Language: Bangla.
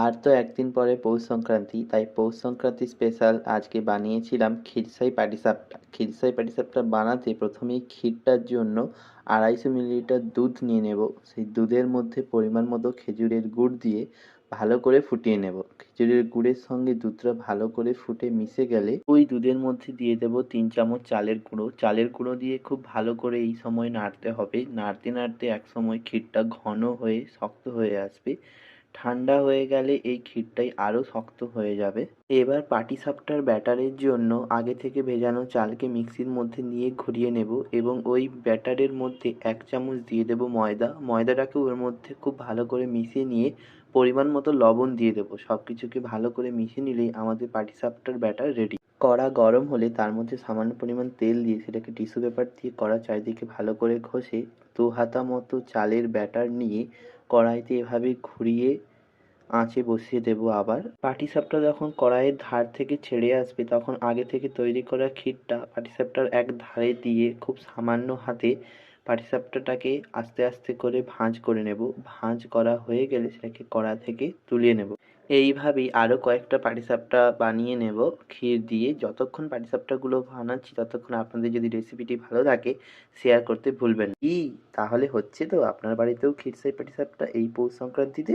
আর তো একদিন পরে পৌষ সংক্রান্তি, তাই পৌষ সংক্রান্তি স্পেশাল আজকে বানিয়েছিলাম ক্ষীরসাই পাটিসাপটা। ক্ষীরসাই পাটিসাপটা বানাতে প্রথমেই ক্ষীরটার জন্য 250 মিলিলিটার দুধ নিয়ে নেব। সেই দুধের মধ্যে পরিমাণ মতো খেজুরের গুড় দিয়ে ভালো করে ফুটিয়ে নেব। খেজুরের গুড়ের সঙ্গে দুধটা ভালো করে ফুটে মিশে গেলে ওই দুধের মধ্যে দিয়ে দেব 3 চামচ চালের গুঁড়ো। চালের গুঁড়ো দিয়ে খুব ভালো করে এই সময় নাড়তে হবে। নাড়তে নাড়তে এক সময় ক্ষীরটা ঘন হয়ে শক্ত হয়ে আসবে। ঠান্ডা হয়ে গেলে এই ক্ষীরটাই আরও শক্ত হয়ে যাবে। এবার পাটিসাপটার ব্যাটারের জন্য আগে থেকে ভেজানো চালকে মিক্সির মধ্যে নিয়ে ঘুরিয়ে নেব এবং ওই ব্যাটারের মধ্যে 1 চামচ দিয়ে দেব ময়দা। ময়দাটাকে ওর মধ্যে খুব ভালো করে মিশিয়ে নিয়ে পরিমাণ মতো লবণ দিয়ে দেবো। সব কিছুকে ভালো করে মিশিয়ে নিলেই আমাদের পাটিসাপটার ব্যাটার রেডি। কড়া গরম হলে তার মধ্যে সামান্য পরিমাণ তেল দিয়ে সেটাকে টিস্যু পেপার দিয়ে কড়া চারিদিকে ভালো করে ঘষে 2 হাতা মতো চালের ব্যাটার নিয়ে কড়াইতে এভাবে ঘুরিয়ে আঁচে বসিয়ে দেবো। আবার পাটিসাপটা যখন কড়াইয়ের ধার থেকে ছেড়ে আসবে তখন আগে থেকে তৈরি করা ক্ষীরটা পাটিসাপটার এক ধারে দিয়ে খুব সামান্য হাতে পাটিসাপটাটাকে আস্তে আস্তে করে ভাঁজ করে নেব। ভাঁজ করা হয়ে গেলে সেটাকে কড়া থেকে তুলে নেব। এইভাবেই আরও কয়েকটা পাটিসাপটা বানিয়ে নেব ক্ষীর দিয়ে। যতক্ষণ পাটিসাপটাগুলো বানাচ্ছি ততক্ষণ আপনাদের যদি রেসিপিটি ভালো লাগে শেয়ার করতে ভুলবেন না। তাহলে হচ্ছে তো আপনার বাড়িতেও ক্ষীরসাই পাটিসাপটা এই পৌষ সংক্রান্তিতে?